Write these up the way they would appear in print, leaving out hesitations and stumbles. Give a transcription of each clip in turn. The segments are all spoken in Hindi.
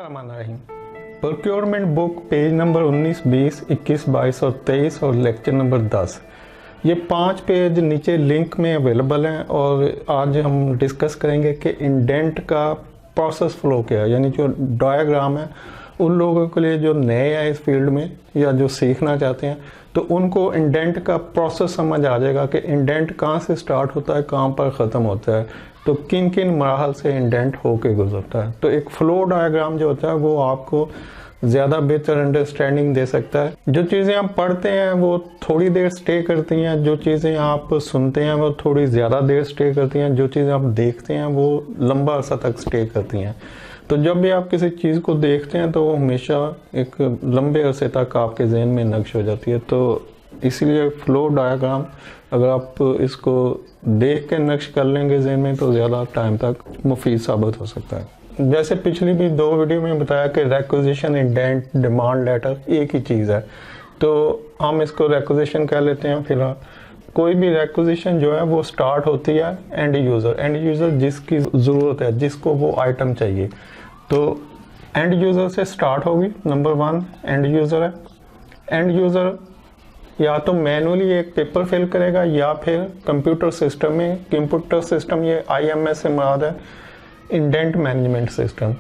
बिस्मिल्लाहिर्रहमानिर्रहीम। प्रोक्योरमेंट बुक पेज नंबर 19, 20, 21, 22 और 23 और लेक्चर नंबर 10। ये 5 पेज नीचे लिंक में अवेलेबल हैं और आज हम डिस्कस करेंगे कि इंडेंट का प्रोसेस फ्लो क्या है, यानी जो डायग्राम है उन लोगों के लिए जो नए हैं इस फील्ड में या जो सीखना चाहते हैं तो उनको इंडेंट का प्रोसेस समझ आ जाएगा कि इंडेंट कहाँ से स्टार्ट होता है, कहाँ पर ख़त्म होता है, तो किन किन मराहल से इंडेंट होके गुजरता है। तो एक फ्लो डायग्राम जो होता है वो आपको ज़्यादा बेहतर अंडरस्टैंडिंग दे सकता है। जो चीज़ें आप पढ़ते हैं वो थोड़ी देर स्टे करती हैं, जो चीज़ें आप सुनते हैं वो थोड़ी ज़्यादा देर स्टे करती हैं, जो चीज़ें आप देखते हैं वो लंबा अरसा तक स्टे करती हैं। तो जब भी आप किसी चीज़ को देखते हैं तो वो हमेशा एक लंबे अरसे तक आपके जहन में नक्श हो जाती है। तो इसीलिए फ्लो डायग्राम अगर आप इसको देख के नक्श कर लेंगे जहन में तो ज़्यादा टाइम तक मुफीद साबित हो सकता है। जैसे पिछली भी 2 वीडियो में बताया कि रिक्विजिशन, इंडेंट, डिमांड लेटर एक ही चीज़ है, तो हम इसको रिक्विजिशन कह लेते हैं फिलहाल। कोई भी रिक्विजिशन जो है वो स्टार्ट होती है एंड यूज़र जिसकी ज़रूरत है, जिसको वो आइटम चाहिए, तो एंड यूज़र से स्टार्ट होगी। नंबर 1 एंड यूज़र है। एंड यूज़र या तो मैनुअली एक पेपर फिल करेगा या फिर कंप्यूटर सिस्टम में, कंप्यूटर सिस्टम ये IMS से मुराद है, इंडेंट मैनेजमेंट सिस्टम।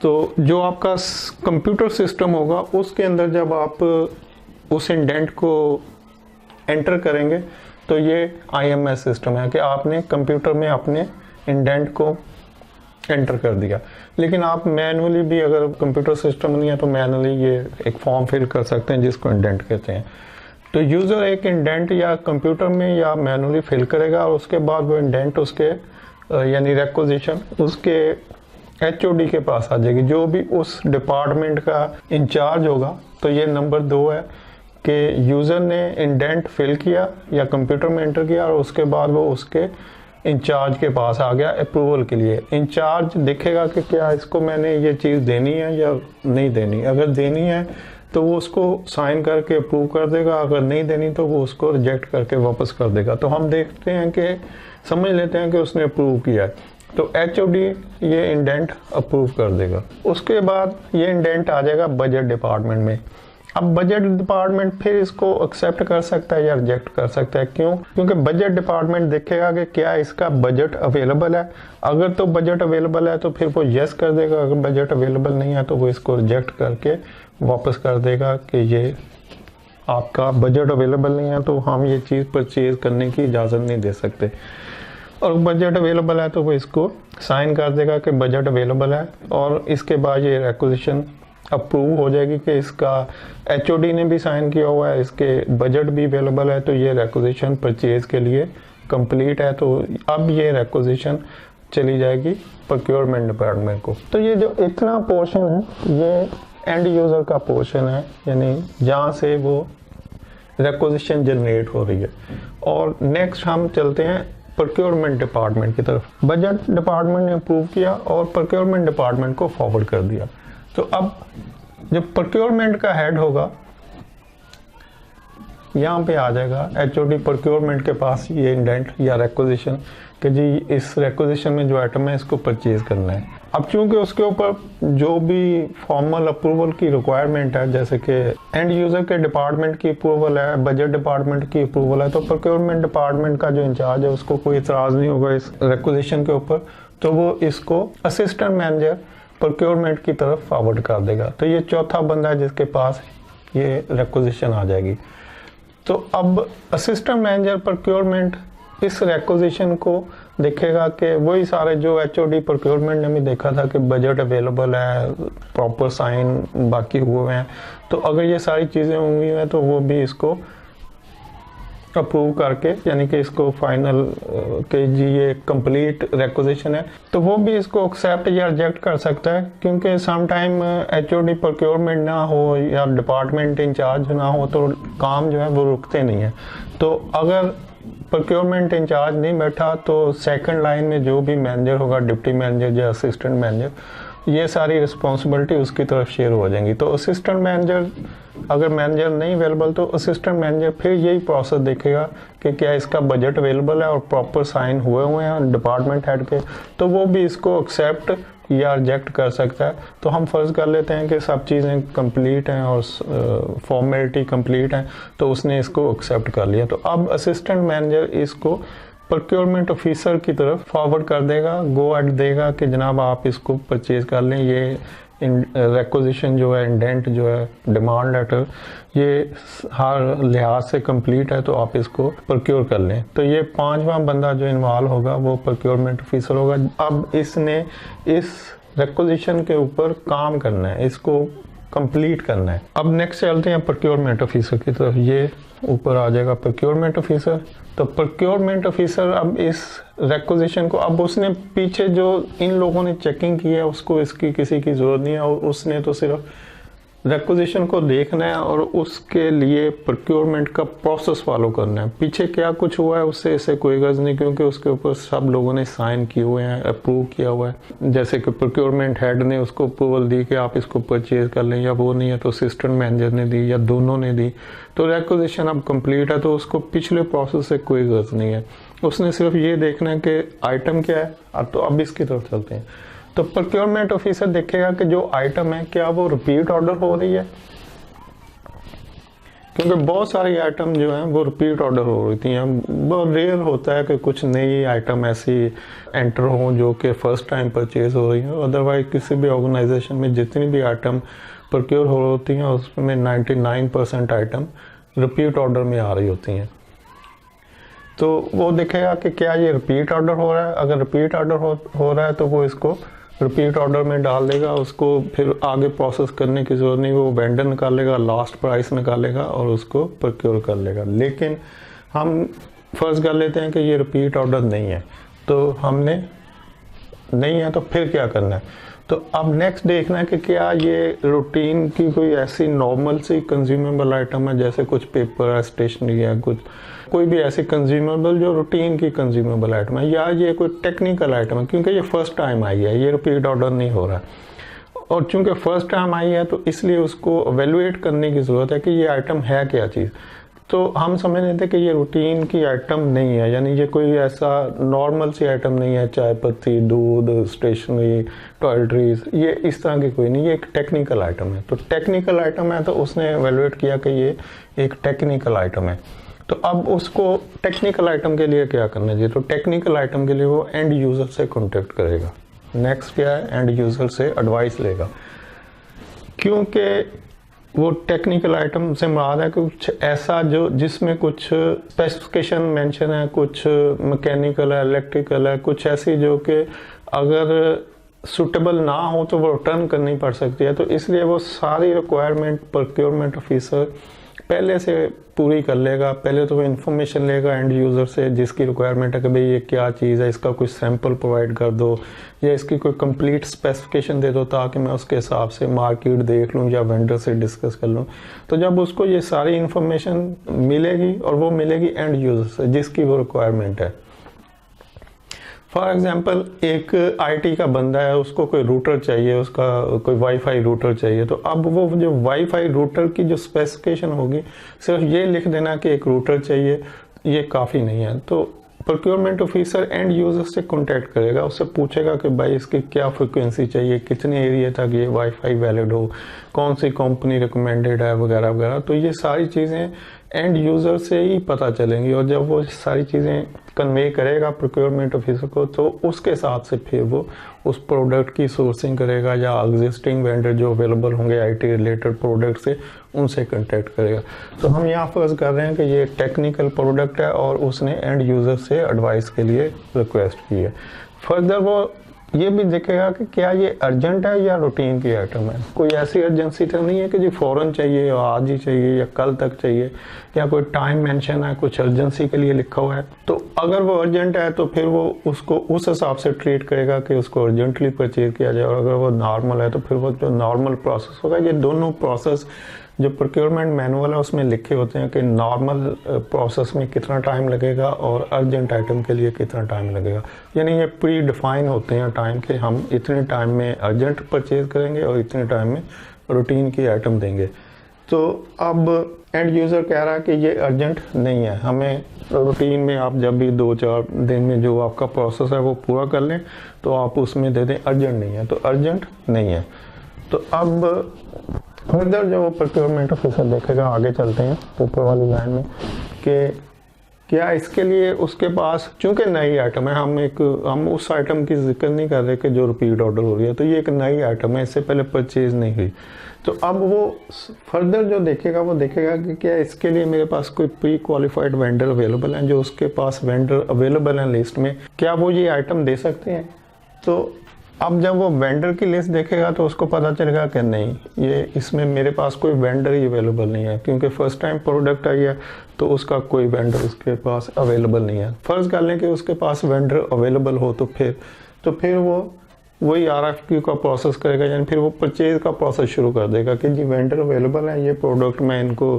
तो जो आपका कंप्यूटर सिस्टम होगा उसके अंदर जब आप उस इंडेंट को एंटर करेंगे तो ये IMS सिस्टम है कि आपने कंप्यूटर में अपने इंडेंट को एंटर कर दिया। लेकिन आप मैनुअली भी, अगर कंप्यूटर सिस्टम नहीं है तो मैनुअली ये एक फॉर्म फिल कर सकते हैं जिसको इंडेंट कहते हैं। तो यूज़र एक इंडेंट या कंप्यूटर में या मैनुअली फिल करेगा और उसके बाद वो इंडेंट उसके यानी रिक्विजिशन उसके HOD के पास आ जाएगी, जो भी उस डिपार्टमेंट का इंचार्ज होगा। तो ये नंबर 2 है कि यूज़र ने इंडेंट फिल किया या कंप्यूटर में एंटर किया और उसके बाद वो उसके इंचार्ज के पास आ गया अप्रूवल के लिए। इंचार्ज देखेगा कि क्या इसको मैंने ये चीज़ देनी है या नहीं देनी। अगर देनी है तो वो उसको साइन करके अप्रूव कर देगा, अगर नहीं देनी तो वो उसको रिजेक्ट करके वापस कर देगा। तो हम देखते हैं कि समझ लेते हैं कि उसने अप्रूव किया है, तो HOD ये इंडेंट अप्रूव कर देगा। उसके बाद ये इंडेंट आ जाएगा बजट डिपार्टमेंट में। अब बजट डिपार्टमेंट फिर इसको एक्सेप्ट कर सकता है या रिजेक्ट कर सकता है। क्यों? क्योंकि बजट डिपार्टमेंट देखेगा कि क्या इसका बजट अवेलेबल है। अगर तो बजट अवेलेबल है तो फिर वो यस कर देगा, अगर बजट अवेलेबल नहीं है तो वो इसको रिजेक्ट करके वापस कर देगा कि ये आपका बजट अवेलेबल नहीं है तो हम ये चीज़ परचेज करने की इजाज़त नहीं दे सकते। और बजट अवेलेबल है तो वो इसको साइन कर देगा कि बजट अवेलेबल है, और इसके बाद ये रिक्विजिशन अप्रूव हो जाएगी कि इसका HOD ने भी साइन किया हुआ है, इसके बजट भी अवेलेबल है, तो ये रिक्विजिशन परचेज के लिए कंप्लीट है। तो अब ये रिक्विजिशन चली जाएगी प्रोक्योरमेंट डिपार्टमेंट को। तो ये जो इतना पोर्शन है ये एंड यूज़र का पोर्शन है, यानी जहाँ से वो रिक्विजिशन जनरेट हो रही है। और नेक्स्ट हम चलते हैं प्रोक्योरमेंट डिपार्टमेंट की तरफ। बजट डिपार्टमेंट ने अप्रूव किया और प्रोक्योरमेंट डिपार्टमेंट को फॉरवर्ड कर दिया। तो अब जो प्रोक्योरमेंट का हेड होगा यहाँ पे आ जाएगा HOD प्रोक्योरमेंट के पास ये इंडेंट या रिक्विजिशन कि जी इस रिक्विजिशन में जो आइटम है इसको परचेज करना है। अब चूंकि उसके ऊपर जो भी फॉर्मल अप्रूवल की रिक्वायरमेंट है, जैसे कि एंड यूज़र के डिपार्टमेंट की अप्रूवल है, बजट डिपार्टमेंट की अप्रूवल है, तो प्रोक्योरमेंट डिपार्टमेंट का जो इंचार्ज है उसको कोई इतराज़ नहीं होगा इस रिक्विजिशन के ऊपर, तो वो इसको असिस्टेंट मैनेजर प्रोक्योरमेंट की तरफ फॉरवर्ड कर देगा। तो ये चौथा बंदा है जिसके पास ये रिक्विजिशन आ जाएगी। तो अब असिस्टेंट मैनेजर प्रोक्योरमेंट इस रिक्विजिशन को देखेगा कि वही सारे जो HOD प्रोक्योरमेंट ने भी देखा था कि बजट अवेलेबल है, प्रॉपर साइन बाकी हुए हैं, तो अगर ये सारी चीज़ें हुई हैं तो वो भी इसको अप्रूव करके, यानी कि इसको फाइनल कि जी ये कंप्लीट रिक्विजिशन है, तो वो भी इसको एक्सेप्ट या रिजेक्ट कर सकता है। क्योंकि सम टाइम HOD प्रोक्योरमेंट ना हो या डिपार्टमेंट इंचार्ज ना हो तो काम जो है वो रुकते नहीं है। तो अगर प्रोक्योरमेंट इंचार्ज नहीं बैठा तो सेकंड लाइन में जो भी मैनेजर होगा, डिप्टी मैनेजर या असिस्टेंट मैनेजर, ये सारी रिस्पॉन्सिबिलिटी उसकी तरफ शेयर हो जाएंगी। तो असिस्टेंट मैनेजर अगर मैनेजर नहीं अवेलेबल तो असिस्टेंट मैनेजर फिर यही प्रोसेस देखेगा कि क्या इसका बजट अवेलेबल है और प्रॉपर साइन हुए हैं डिपार्टमेंट हेड के, तो वो भी इसको एक्सेप्ट या रिजेक्ट कर सकता है। तो हम फर्ज कर लेते हैं कि सब चीज़ें कंप्लीट हैं और फॉर्मेलिटी कंप्लीट हैं, तो उसने इसको एक्सेप्ट कर लिया। तो अब असिस्टेंट मैनेजर इसको प्रोक्योरमेंट ऑफिसर की तरफ फॉरवर्ड कर देगा, गो एड देगा कि जनाब आप इसको परचेज कर लें, ये रिक्विजिशन जो है, इंडेंट जो है, डिमांड लेटर, ये हर लिहाज से कंप्लीट है, तो आप इसको प्रोक्योर कर लें। तो ये 5वां बंदा जो इन्वॉल्व होगा वो प्रोक्योरमेंट ऑफिसर होगा। अब इसने इस रिक्विजिशन के ऊपर काम करना है, इसको कंप्लीट करना है। अब नेक्स्ट चलते हैं प्रोक्योरमेंट ऑफिसर की तरफ। ये ऊपर आ जाएगा प्रोक्योरमेंट ऑफिसर। तो प्रोक्योरमेंट ऑफिसर अब इस रिक्विजिशन को, अब उसने पीछे जो इन लोगों ने चेकिंग की है उसको इसकी किसी की ज़रूरत नहीं है, और उसने तो सिर्फ रिक्विजिशन को देखना है और उसके लिए प्रोक्योरमेंट का प्रोसेस फॉलो करना है। पीछे क्या कुछ हुआ है उससे इसे कोई गर्ज नहीं, क्योंकि उसके ऊपर सब लोगों ने साइन किए हुए हैं, अप्रूव किया हुआ है। जैसे कि प्रोक्योरमेंट हेड ने उसको अप्रूवल दी कि आप इसको परचेज कर लें, या वो नहीं है तो असिस्टेंट मैनेजर ने दी, या दोनों ने दी, तो रिक्विजिशन अब कंप्लीट है, तो उसको पिछले प्रोसेस से कोई गर्ज नहीं है। उसने सिर्फ ये देखना है कि आइटम क्या है। तो अब इसकी तरफ चलते हैं। तो प्रोक्योरमेंट ऑफिसर देखेगा कि जो आइटम है क्या वो रिपीट ऑर्डर हो रही है, क्योंकि बहुत सारी आइटम जो हैं वो रिपीट ऑर्डर हो रही थी। बहुत रेयर होता है कि कुछ नई आइटम ऐसी एंटर हो जो कि फर्स्ट टाइम परचेज हो रही है। अदरवाइज किसी भी ऑर्गेनाइजेशन में जितनी भी आइटम प्रोक्योर हो होती हैं उसमें 99% आइटम रिपीट ऑर्डर में आ रही होती हैं। तो वो देखेगा कि क्या ये रिपीट ऑर्डर हो रहा है। अगर रिपीट ऑर्डर हो रहा है तो वो इसको रिपीट ऑर्डर में डाल देगा, उसको फिर आगे प्रोसेस करने की जरूरत नहीं, वो वेंडर निकालेगा, लास्ट प्राइस निकालेगा और उसको प्रोक्योर कर लेगा। लेकिन हम फर्ज कर लेते हैं कि ये रिपीट ऑर्डर नहीं है, तो हमने नहीं है तो फिर क्या करना है। तो अब नेक्स्ट देखना है कि क्या ये रूटीन की कोई ऐसी नॉर्मल सी कंज्यूमेबल आइटम है, जैसे कुछ पेपर है, स्टेशनरी है, कुछ कोई भी ऐसी कंज्यूमेबल जो रूटीन की कंज्यूमेबल आइटम है, या ये कोई टेक्निकल आइटम है, क्योंकि ये फर्स्ट टाइम आई है, ये रिपीट ऑर्डर नहीं हो रहा। और चूंकि फर्स्ट टाइम आई है तो इसलिए उसको एवेलुएट करने की ज़रूरत है कि ये आइटम है क्या चीज़। तो हम समझ लेते हैं कि ये रूटीन की आइटम नहीं है, यानी ये कोई ऐसा नॉर्मल सी आइटम नहीं है, चाय पत्ती, दूध, स्टेशनरी, टॉयलेटरीज, ये इस तरह की कोई नहीं, ये एक टेक्निकल आइटम है। तो टेक्निकल आइटम है तो उसने एवेलुएट किया कि ये एक टेक्निकल आइटम है। तो अब उसको टेक्निकल आइटम के लिए क्या करना चाहिए, तो टेक्निकल आइटम के लिए वो एंड यूज़र से कॉन्टेक्ट करेगा। नेक्स्ट क्या है, एंड यूज़र से एडवाइस लेगा, क्योंकि वो टेक्निकल आइटम से मुराद है कुछ ऐसा जो जिसमें कुछ स्पेसिफिकेशन मेंशन है, कुछ मैकेनिकल है, इलेक्ट्रिकल है, कुछ ऐसी जो कि अगर सूटेबल ना हो तो वो रिटर्न करनी पड़ सकती है। तो इसलिए वो सारी रिक्वायरमेंट प्रोक्योरमेंट ऑफिसर पहले से पूरी कर लेगा। पहले तो वो इन्फॉर्मेशन लेगा एंड यूज़र से जिसकी रिक्वायरमेंट है कि भाई ये क्या चीज़ है, इसका कुछ सैंपल प्रोवाइड कर दो, या इसकी कोई कंप्लीट स्पेसिफिकेशन दे दो ताकि मैं उसके हिसाब से मार्केट देख लूँ या वेंडर से डिस्कस कर लूँ। तो जब उसको ये सारी इन्फॉर्मेशन मिलेगी, और वो मिलेगी एंड यूज़र से जिसकी वो रिक्वायरमेंट है। फॉर एग्जांपल एक आईटी का बंदा है, उसको कोई रूटर चाहिए, उसका कोई वाईफाई रूटर चाहिए, तो अब वो जो वाईफाई रूटर की जो स्पेसिफिकेशन होगी, सिर्फ ये लिख देना कि एक रूटर चाहिए, ये काफ़ी नहीं है। तो प्रोक्योरमेंट ऑफिसर एंड यूज़र से कॉन्टैक्ट करेगा, उससे पूछेगा कि भाई इसकी क्या फ्रिक्वेंसी चाहिए, कितने एरिया तक ये वाईफाई वैलिड हो, कौन सी कंपनी रिकमेंडेड है, वगैरह वगैरह। तो ये सारी चीज़ें एंड यूज़र से ही पता चलेंगी, और जब वो सारी चीज़ें कन्वे करेगा प्रोक्योरमेंट ऑफिसर को, तो उसके हिसाब से फिर वो उस प्रोडक्ट की सोर्सिंग करेगा, या एग्जिस्टिंग वेंडर जो अवेलेबल होंगे आईटी रिलेटेड प्रोडक्ट से, उनसे कांटेक्ट करेगा। तो हम यहाँ फर्ज कर रहे हैं कि ये टेक्निकल प्रोडक्ट है और उसने एंड यूज़र से एडवाइस के लिए रिक्वेस्ट की है। फर्दर वो ये भी देखेगा कि क्या ये अर्जेंट है या रूटीन की आइटम है। कोई ऐसी अर्जेंसी तो नहीं है कि जी फ़ौरन चाहिए, या आज ही चाहिए, या कल तक चाहिए, या कोई टाइम मेंशन है, कुछ अर्जेंसी के लिए लिखा हुआ है। तो अगर वो अर्जेंट है तो फिर वो उसको उस हिसाब से ट्रीट करेगा कि उसको अर्जेंटली परचेज किया जाए, और अगर वो नॉर्मल है तो फिर वो जो नॉर्मल प्रोसेस होगा। ये दोनों प्रोसेस जो प्रोक्योरमेंट मैनुअल है उसमें लिखे होते हैं कि नॉर्मल प्रोसेस में कितना टाइम लगेगा और अर्जेंट आइटम के लिए कितना टाइम लगेगा, यानी ये प्री डिफाइन होते हैं टाइम के, हम इतने टाइम में अर्जेंट परचेज करेंगे और इतने टाइम में रूटीन की आइटम देंगे। तो अब एंड यूज़र कह रहा है कि ये अर्जेंट नहीं है, हमें रूटीन में आप जब भी 2-4 दिन में जो आपका प्रोसेस है वो पूरा कर लें, तो आप उसमें दे दें अर्जेंट नहीं है, तो अर्जेंट नहीं है। तो अब फर्दर जो प्रोक्योरमेंट ऑफिसर देखेगा, आगे चलते हैं ऊपर वाली लाइन में, कि क्या इसके लिए उसके पास, चूंकि नई आइटम है, हम उस आइटम की जिक्र नहीं कर रहे कि जो रिपीट ऑर्डर हो रही है, तो ये एक नई आइटम है, इससे पहले परचेज नहीं हुई। तो अब वो फर्दर जो देखेगा वो देखेगा कि क्या इसके लिए मेरे पास कोई प्री क्वालिफाइड वेंडर अवेलेबल हैं, जो उसके पास वेंडर अवेलेबल हैं लिस्ट में, क्या वो ये आइटम दे सकते हैं। तो अब जब वो वेंडर की लिस्ट देखेगा तो उसको पता चलेगा कि नहीं, ये इसमें मेरे पास कोई वेंडर ही अवेलेबल नहीं है, क्योंकि फर्स्ट टाइम प्रोडक्ट आई है तो उसका कोई वेंडर उसके पास अवेलेबल नहीं है। फ़र्ज़ कर लें कि उसके पास वेंडर अवेलेबल हो, तो फिर वो वही RFQ का प्रोसेस करेगा, यानी फिर वो परचेज का प्रोसेस शुरू कर देगा कि जी वेंडर अवेलेबल है, ये प्रोडक्ट मैं इनको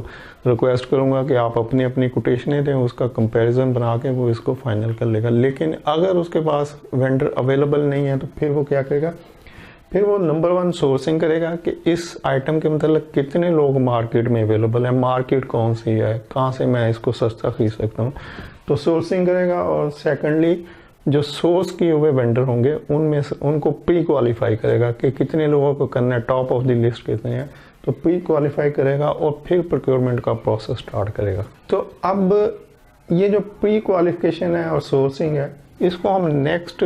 रिक्वेस्ट करूंगा कि आप अपनी अपनी कोटेशनें दें, उसका कंपैरिजन बना के वो इसको फाइनल कर लेगा। लेकिन अगर उसके पास वेंडर अवेलेबल नहीं है तो फिर वो क्या करेगा, फिर वो नंबर 1 सोर्सिंग करेगा कि इस आइटम के मतलब कितने लोग मार्केट में अवेलेबल हैं, मार्केट कौन सी है, कहाँ से मैं इसको सस्ता खरीद सकता हूँ, तो सोर्सिंग करेगा। और सेकेंडली जो सोर्स किए हुए वेंडर होंगे उनमें से उनको प्री क्वालिफाई करेगा कि कितने लोगों को करना है, टॉप ऑफ द लिस्ट कितने हैं, तो प्री क्वालिफाई करेगा और फिर प्रोक्योरमेंट का प्रोसेस स्टार्ट करेगा। तो अब ये जो प्री क्वालिफिकेशन है और सोर्सिंग है, इसको हम नेक्स्ट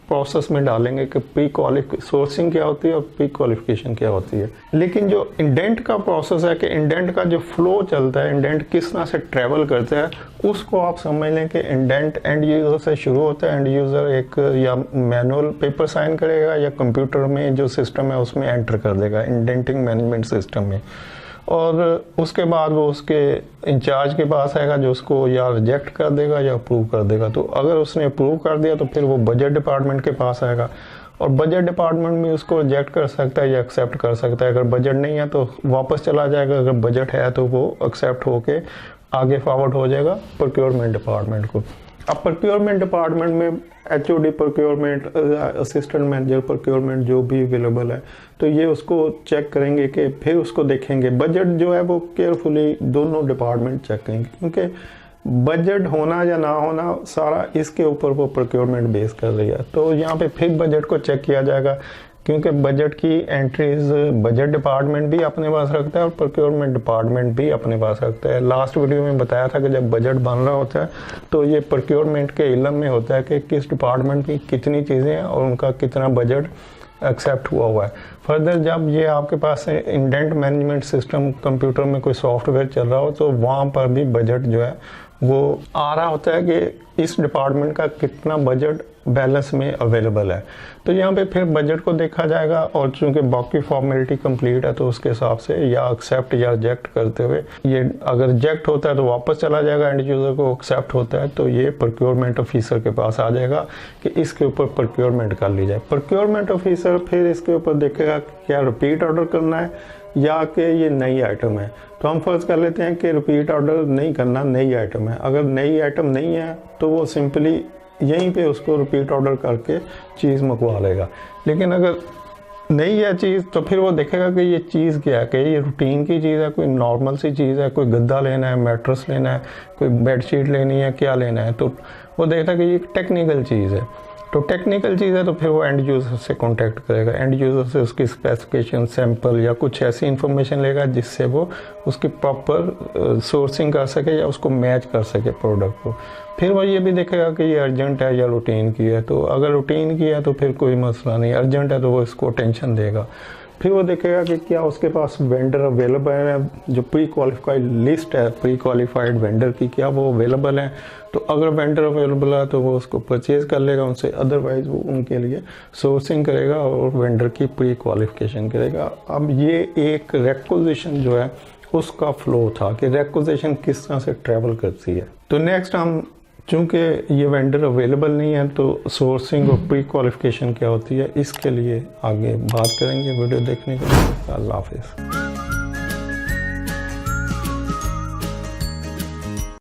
प्रोसेस में डालेंगे कि सोर्सिंग क्या होती है और प्री क्वालिफिकेशन क्या होती है। लेकिन जो इंडेंट का प्रोसेस है कि इंडेंट का जो फ्लो चलता है, इंडेंट किस तरह से ट्रेवल करता है, उसको आप समझ लें कि इंडेंट एंड यूज़र से शुरू होता है। एंड यूज़र एक या मैनुअल पेपर साइन करेगा या कंप्यूटर में जो सिस्टम है उसमें एंटर कर देगा, इंडेंटिंग मैनेजमेंट सिस्टम में, और उसके बाद वो उसके इंचार्ज के पास आएगा जो उसको या रिजेक्ट कर देगा या अप्रूव कर देगा। तो अगर उसने अप्रूव कर दिया तो फिर वो बजट डिपार्टमेंट के पास आएगा, और बजट डिपार्टमेंट में उसको रिजेक्ट कर सकता है या एक्सेप्ट कर सकता है। अगर बजट नहीं है तो वापस चला जाएगा, अगर बजट है तो वो एक्सेप्ट होके आगे फॉरवर्ड हो जाएगा प्रोक्योरमेंट डिपार्टमेंट को। अब प्रोक्योरमेंट डिपार्टमेंट में HOD procurement, assistant manager procurement जो भी अवेलेबल है, तो ये उसको चेक करेंगे कि फिर उसको देखेंगे। बजट जो है वो केयरफुली दोनों डिपार्टमेंट चेक करेंगे, क्योंकि बजट होना या ना होना सारा इसके ऊपर वो प्रोक्योरमेंट बेस कर रही है। तो यहाँ पे फिर बजट को चेक किया जाएगा, क्योंकि बजट की एंट्रीज बजट डिपार्टमेंट भी अपने पास रखता है और प्रोक्योरमेंट डिपार्टमेंट भी अपने पास रखता है। लास्ट वीडियो में बताया था कि जब बजट बन रहा होता है तो ये प्रोक्योरमेंट के इल्म में होता है कि किस डिपार्टमेंट की कितनी चीज़ें हैं और उनका कितना बजट एक्सेप्ट हुआ है। फर्दर जब ये आपके पास इंडेंट मैनेजमेंट सिस्टम कंप्यूटर में कोई सॉफ्टवेयर चल रहा हो तो वहाँ पर भी बजट जो है वो आ रहा होता है कि इस डिपार्टमेंट का कितना बजट बैलेंस में अवेलेबल है। तो यहाँ पे फिर बजट को देखा जाएगा, और चूंकि बाकी फॉर्मेलिटी कंप्लीट है तो उसके हिसाब से या एक्सेप्ट या रिजेक्ट करते हुए, ये अगर रिजेक्ट होता है तो वापस चला जाएगा एंड यूज़र को, एक्सेप्ट होता है तो ये प्रोक्योरमेंट ऑफिसर के पास आ जाएगा कि इसके ऊपर प्रोक्योरमेंट कर ली जाए। प्रोक्योरमेंट ऑफिसर फिर इसके ऊपर देखेगा क्या रिपीट ऑर्डर करना है या कि ये नई आइटम है। तो हम फर्ज कर लेते हैं कि रिपीट ऑर्डर नहीं करना, नई आइटम है। अगर नई आइटम नहीं है तो वो सिंपली यहीं पे उसको रिपीट ऑर्डर करके चीज़ मंगवा लेगा। लेकिन अगर नई है चीज़ तो फिर वो देखेगा कि ये चीज़ क्या है, कि ये रूटीन की चीज़ है, कोई नॉर्मल सी चीज़ है, कोई गद्दा लेना है, मैट्रेस लेना है, कोई बेडशीट लेनी है, क्या लेना है। तो वो देखता है कि ये एक टेक्निकल चीज़ है। तो टेक्निकल चीज़ है तो फिर वो एंड यूज़र से कांटेक्ट करेगा, एंड यूज़र से उसकी स्पेसिफिकेशन, सैंपल या कुछ ऐसी इन्फॉर्मेशन लेगा जिससे वो उसकी प्रॉपर सोर्सिंग कर सके या उसको मैच कर सके प्रोडक्ट को। फिर वो ये भी देखेगा कि ये अर्जेंट है या रूटीन की है। तो अगर रूटीन की है तो फिर कोई मसला नहीं, अर्जेंट है तो वो इसको टेंशन देगा। फिर वो देखेगा कि क्या उसके पास वेंडर अवेलेबल है, जो प्री क्वालिफाइड लिस्ट है प्री क्वालिफाइड वेंडर की, क्या वो अवेलेबल है। तो अगर वेंडर अवेलेबल है तो वो उसको परचेज कर लेगा उनसे, अदरवाइज वो उनके लिए सोर्सिंग करेगा और वेंडर की प्री क्वालिफिकेशन करेगा। अब ये एक रिक्विजिशन जो है उसका फ्लो था कि रिक्विजिशन किस तरह से ट्रैवल करती है। तो नेक्स्ट हम, चूँकि ये वेंडर अवेलेबल नहीं है, तो सोर्सिंग और प्री क्वालिफिकेशन क्या होती है इसके लिए आगे बात करेंगे। वीडियो देखने के लिए अल्लाह हाफिज़।